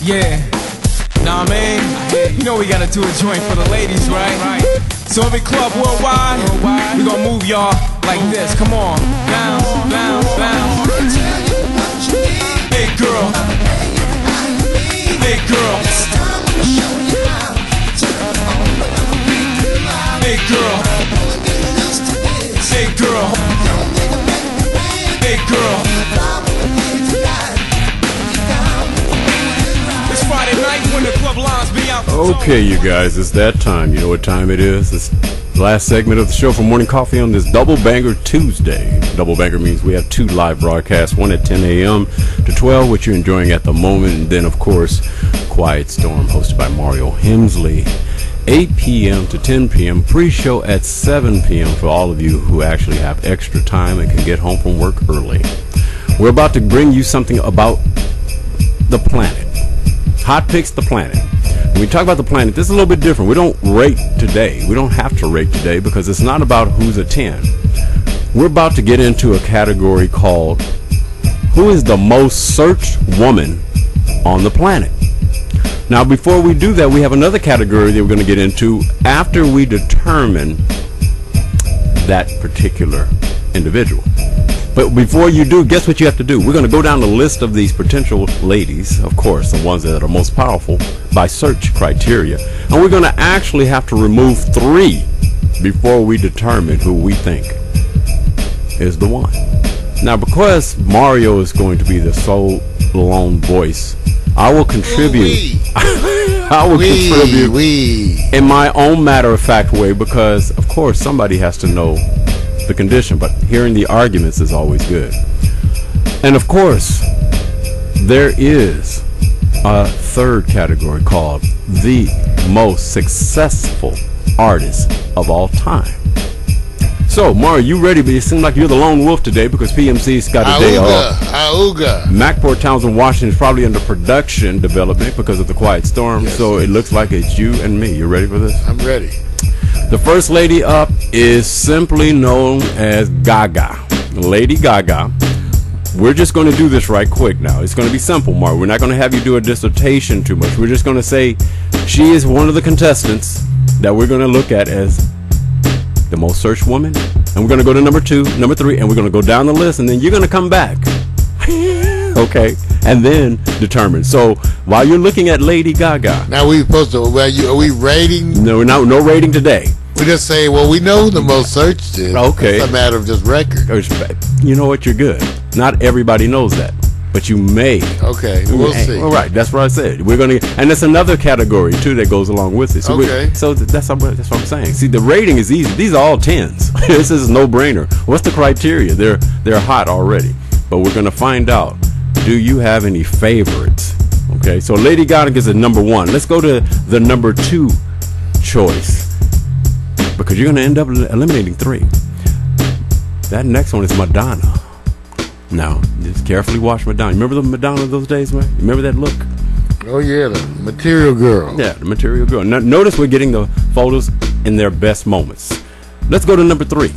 Yeah, nah man, you know we gotta do a joint for the ladies, right? So every club worldwide, we gonna move y'all like this. Come on, bounce, bounce, bounce. Hey girl, hey girl, hey girl, hey girl, hey girl. It's Friday night when the club lines be out. Okay, you guys, it's that time. You know what time it is. It's the last segment of the show for Morning Coffee on this Double Banger Tuesday. Double Banger means we have two live broadcasts, one at 10 a.m. to 12, which you're enjoying at the moment, and then, of course, Quiet Storm, hosted by Mario Hemsley, 8 p.m. to 10 p.m., pre-show at 7 p.m. for all of you who actually have extra time and can get home from work early. We're about to bring you something about the planet. Hot Picks the Planet. When we talk about the planet, this is a little bit different. We don't rate today. We don't have to rate today because it's not about who's a 10. We're about to get into a category called who is the most searched woman on the planet. Now, before we do that, we have another category that we're going to get into after we determine that particular individual. But before you do, guess what you have to do? We're going to go down the list of these potential ladies, of course, the ones that are most powerful, by search criteria. And we're going to actually have to remove 3 before we determine who we think is the one. Now, because Mario is going to be the sole lone voice, I will contribute. I will contribute in my own matter-of-fact way because, of course, somebody has to know the condition, but hearing the arguments is always good. And of course, there is a third category called the most successful artist of all time. So, Mario, you ready? But it seems like you're the lone wolf today because PMC's got a day off. Macport, Townsend, Washington is probably under production development because of the Quiet Storm. Yes, so it looks like it's you and me. You ready for this? I'm ready. The first lady up is simply known as Gaga. Lady Gaga. We're just going to do this right quick now. It's going to be simple, Mark. We're not going to have you do a dissertation too much. We're just going to say she is one of the contestants that we're going to look at as the most searched woman. And we're going to go to number 2, number 3, and we're going to go down the list, and then you're going to come back. Okay? And then determine. So while you're looking at Lady Gaga. Now we supposed to, are we rating? No, no rating today. We just say, well, we know who the most searched is. Okay. It's a matter of just record. You know what? You're good. Not everybody knows that, but you may. Okay, we'll see. All right, that's what I said. We're gonna, and there's another category too that goes along with it. So okay. So that's what I'm saying. See, the rating is easy. These are all 10s. This is a no-brainer. What's the criteria? They're hot already, but we're gonna find out. Do you have any favorites? Okay, so Lady Gaga is at number 1. Let's go to the number 2 choice. Because you're going to end up eliminating 3. That next one is Madonna. Now, just carefully watch Madonna. Remember the Madonna of those days, man? Remember that look? Oh, yeah, the Material Girl. Yeah, the Material Girl. Now, notice we're getting the photos in their best moments. Let's go to number 3.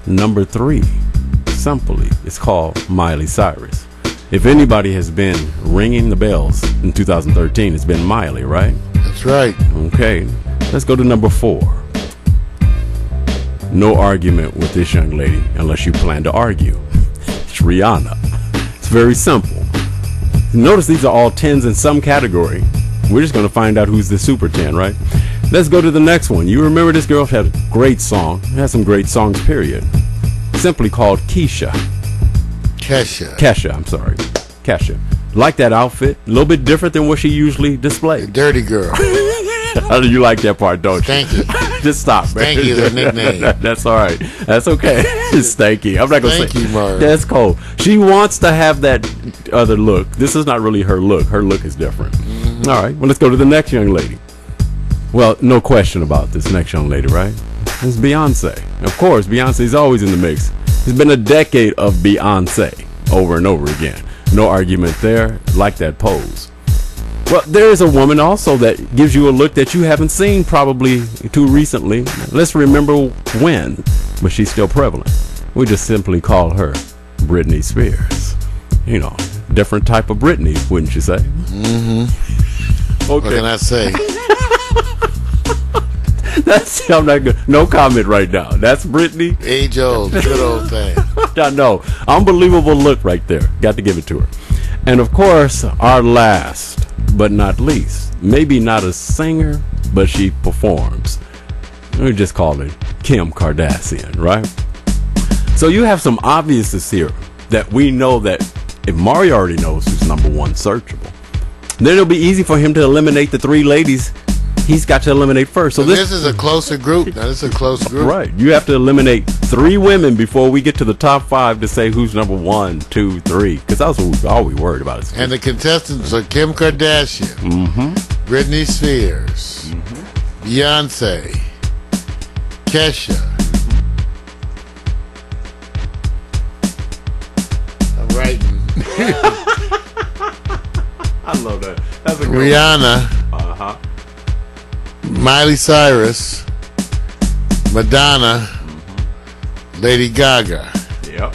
Number 3, simply, it's called Miley Cyrus. If anybody has been ringing the bells in 2013, it's been Miley, right? That's right. Okay, let's go to number 4. No argument with this young lady unless you plan to argue. It's Rihanna. It's very simple. Notice these are all 10s in some category. We're just going to find out who's the super 10, right? Let's go to the next one. You remember this girl had a great song. It had some great songs, period. Simply called Kesha. Kesha, I'm sorry. Kesha. Like that outfit. A little bit different than what she usually displays. Dirty girl. You like that part, don't you? Stanky. Just stop, man. Stanky is her nickname. That's all right. That's okay. It's Stanky. I'm not going to say. Thank you, Mark. That's cool. She wants to have that other look. This is not really her look. Her look is different. Mm-hmm. All right. Well, let's go to the next young lady. Well, no question about this next young lady, right? It's Beyonce. Of course, Beyonce is always in the mix. It's been a decade of Beyonce over and over again. No argument there. Like that pose. Well, there is a woman also that gives you a look that you haven't seen probably too recently. Let's remember when, but she's still prevalent. We just simply call her Britney Spears. You know, different type of Britney, wouldn't you say? Mm-hmm. Okay. What can I say? That's I'm not good. No comment right now. That's Britney. Age old, good old thing. I know. Unbelievable look right there. Got to give it to her. And of course, our last but not least, maybe not a singer, but she performs. We just call her Kim Kardashian, right? So you have some obviouses here that we know that if Mario already knows who's number one searchable, then it'll be easy for him to eliminate the three ladies he's got to eliminate first. So this is a closer group. Now, this is a close group. Right. You have to eliminate three women before we get to the top five to say who's number 1, 2, 3. Because that's all we worried about. And the contestants are Kim Kardashian, Britney Spears, Beyonce, Kesha. I'm writing. I love that. That's a good Rihanna. Miley Cyrus, Madonna, Lady Gaga. Yep.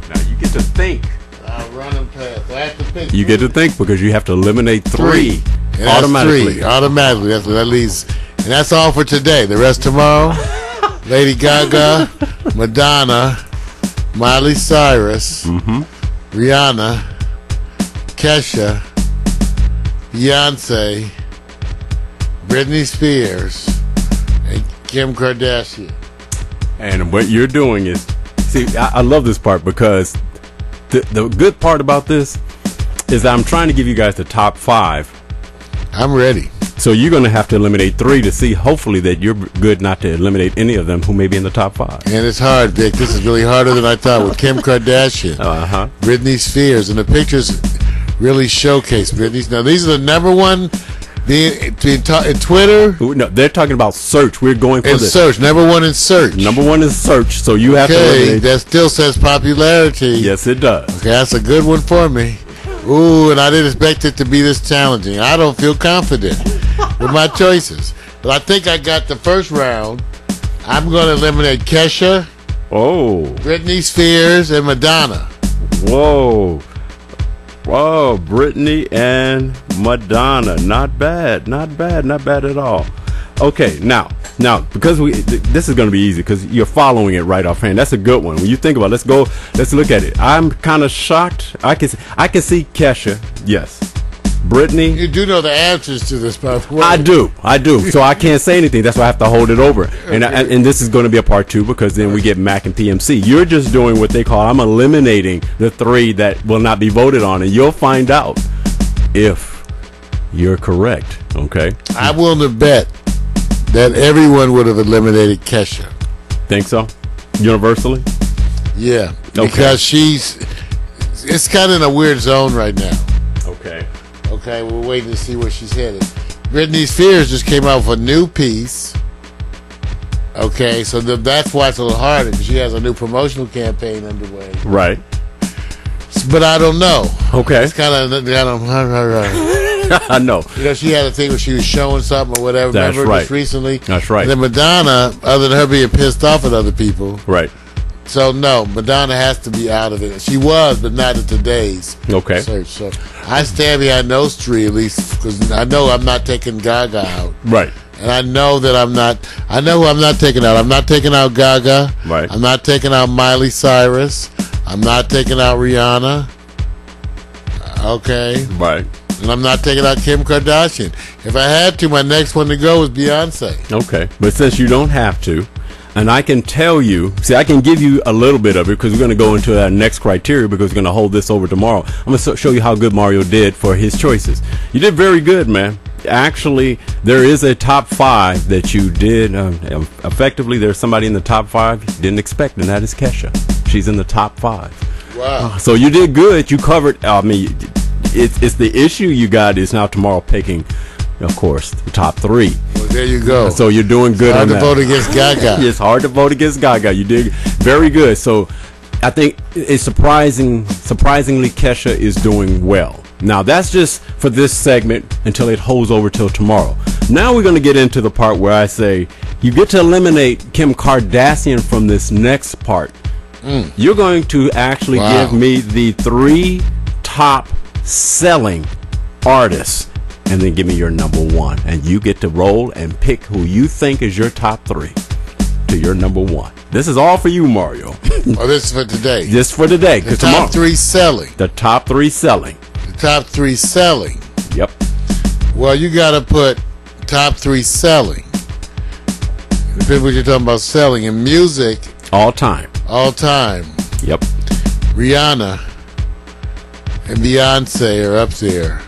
Now you get to think. I'll run them past. I have to pick. You get to think because you have to eliminate three And automatically. That's automatically. That's what that leaves. And that's all for today. The rest tomorrow. Lady Gaga, Madonna, Miley Cyrus, Rihanna, Kesha, Beyonce, Britney Spears, and Kim Kardashian. And what you're doing is, see, I love this part because the good part about this is that I'm trying to give you guys the top 5. I'm ready. So you're going to have to eliminate 3 to see, hopefully, that you're good not to eliminate any of them who may be in the top 5. And it's hard, Vic. This is really harder than I thought with Kim Kardashian, Britney Spears, and the pictures really showcase Britney's. Now, these are the number one in Twitter. No, they're talking about search. We're going for in this. Search. Number one in search. Number 1 is search, so you have to eliminate. That still says popularity. Yes, it does. Okay, that's a good one for me. Ooh, and I didn't expect it to be this challenging. I don't feel confident with my choices. But I think I got the first round. I'm going to eliminate Kesha, Britney Spears, and Madonna. Whoa, Britney and Madonna. Not bad at all. Okay, now, because this is going to be easy because you're following it right offhand. That's a good one. When you think about it, let's look at it. I'm kind of shocked. I can see Kesha, yes. Britney. You do know the answers to this, by the way. I do. So I can't say anything. That's why I have to hold it over. And this is going to be a part 2 because then we get Mac and PMC. You're just doing what they call, I'm eliminating the 3 that will not be voted on, and you'll find out if you're correct. Okay. I'm willing to bet that everyone would have eliminated Kesha. Think so? Universally? Yeah. Because it's kind of in a weird zone right now. Okay, we're waiting to see where she's headed. Britney Spears just came out with a new piece. Okay, so that's why it's a little harder because she has a new promotional campaign underway. Right. But I don't know. Okay. It's kind of I know. You know, she had a thing where she was showing something or whatever. That's remember right. just recently? That's right. And then Madonna, other than her being pissed off at other people. Right. So, no, Madonna has to be out of it. She was, but not at today's search. So, I stand behind those 3 at least because I know I'm not taking Gaga out. Right. And I know that I know who I'm not taking out. I'm not taking out Gaga. Right. I'm not taking out Miley Cyrus. I'm not taking out Rihanna. Okay. Right. And I'm not taking out Kim Kardashian. If I had to, my next one to go was Beyonce. Okay. But since you don't have to, and I can tell you, I can give you a little bit of it because we're going to go into our next criteria because we're going to hold this over tomorrow. I'm going to show you how good Mario did for his choices. You did very good, man. Actually, there is a top 5 that you did. Effectively, there's somebody in the top 5 you didn't expect, and that is Kesha. She's in the top 5. Wow. So you did good. You covered, it's the issue you got is now tomorrow picking, of course, the top 3. Well, there you go. So you're doing good on that. Hard to vote against Gaga. It's hard to vote against Gaga. You did very good. So I think it's surprisingly Kesha is doing well. Now that's just for this segment until it holds over till tomorrow. Now we're going to get into the part where I say you get to eliminate Kim Kardashian from this next part. You're going to actually give me the 3 top selling artists, and then give me your number one. And you get to roll and pick who you think is your top 3 to your number 1. This is all for you, Mario. Oh, this is for today. Just for today. The top 3 selling. The top 3 selling. The top 3 selling. Yep. Well, you got to put top 3 selling. Depends what you're talking about selling. In music. All time. All time. Yep. Rihanna and Beyonce are up there.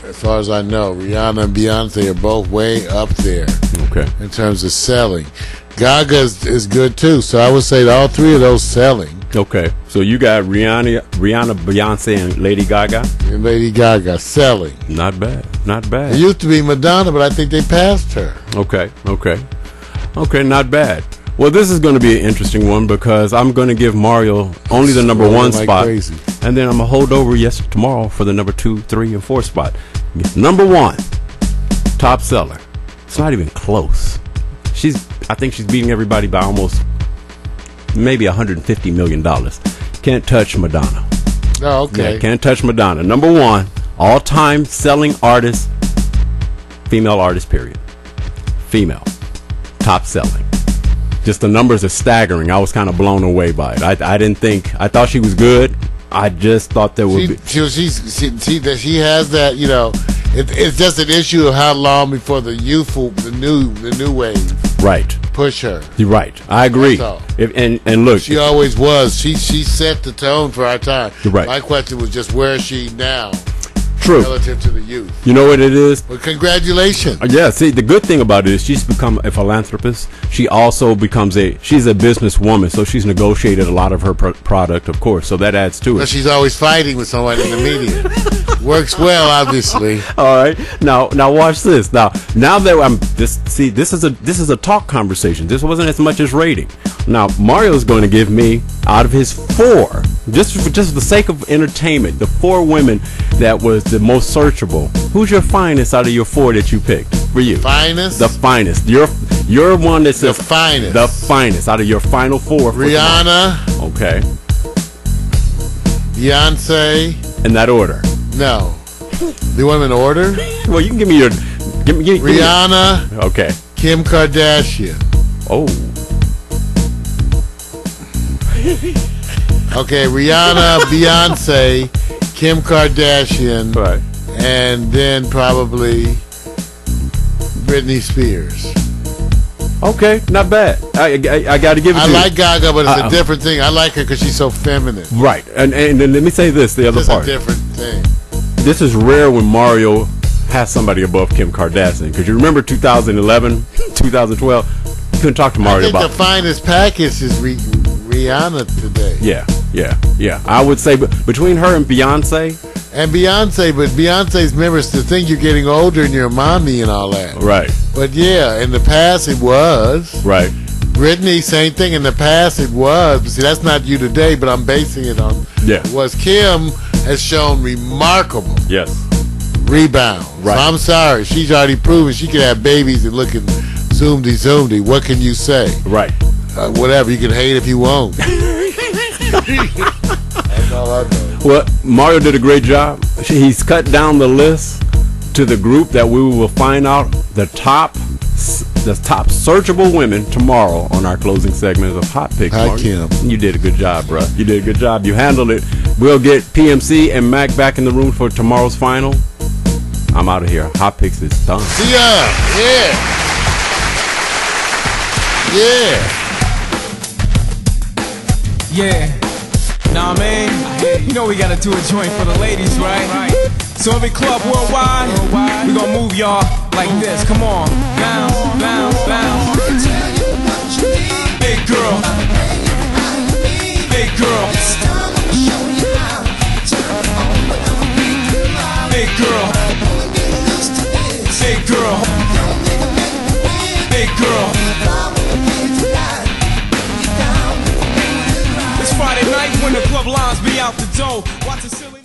As far as I know, Rihanna and Beyonce are both way up there. Okay. In terms of selling. Gaga is good too, so I would say that all 3 of those selling. Okay. So you got Rihanna, Beyonce, and Lady Gaga? And Lady Gaga selling. Not bad. Not bad. It used to be Madonna, but I think they passed her. Okay. Not bad. Well, this is going to be an interesting one because I'm going to give Mario only the number 1 spot. Crazy. And then I'm going to hold over tomorrow for the number 2, 3, and 4 spot. Number 1, top seller. It's not even close. I think she's beating everybody by almost maybe $150 million. Can't touch Madonna. Oh, okay. Yeah, can't touch Madonna. Number 1, all-time selling artist, female artist, period. Female. Top selling. Just the numbers are staggering. I was kind of blown away by it. I thought she was good. I just thought there would be. She has that, you know, it's just an issue of how long before the new wave. Right. Push her. You're right. I agree. And look. She always was. She set the tone for our time. You're right. My question was just where is she now? True. Relative to the youth. You know what it is? Well, congratulations. Yeah, see, the good thing about it is she's become a philanthropist. She also becomes she's a businesswoman, so she's negotiated a lot of her product, of course, so that adds to it. But she's always fighting with someone in the media. Works well, obviously. All right. Now watch this. Now that this is a talk conversation. This wasn't as much as rating. Now, Mario's going to give me, out of his 4, just for the sake of entertainment, the 4 women that was the most searchable. Who's your finest out of your 4 that you picked for you? Finest? The finest. Your one that says the finest. The finest out of your final 4. Rihanna. Okay. Beyonce. In that order. No. Do you want them in order? Well, you can give me your. Rihanna. Okay. Kim Kardashian. Oh. Okay, Rihanna, Beyonce, Kim Kardashian, right, and then probably Britney Spears. Okay, not bad. I got to give it to you. I like Gaga, but it's a different thing. I like her because she's so feminine. Right, and let me say this, the other part. It's a different thing. This is rare when Mario has somebody above Kim Kardashian, because you remember 2011, 2012, you couldn't talk to Mario about. I think the finest package is Rihanna today. Yeah. I would say between her and Beyonce. And Beyonce, but Beyonce's members to think you're getting older and you're a mommy and all that. Right. But yeah, in the past it was. Right. Britney, same thing. In the past it was. But see, that's not you today, but I'm basing it on. Yeah. Was Kim has shown remarkable. Yes. Rebound. Right. So I'm sorry. She's already proven she can have babies and looking zoomedy. What can you say? Right. Whatever. You can hate if you won't. That's all I know. Well, Mario did a great job. He's cut down the list to the group that we will find out the top searchable women tomorrow on our closing segment of Hot Picks. Hi, Kim. You did a good job, bro. You did a good job. You handled it. We'll get PMC and Mac back in the room for tomorrow's final. I'm out of here. Hot Picks is done. See ya. Yeah. Nah, man, you know we gotta do a joint for the ladies, right? So every club worldwide, we gonna move y'all like this. Come on, bounce, bounce, bounce. Big girl, big girl, big girl, big girl, big girl. Friday night when the club lines be out the door. Watch the silly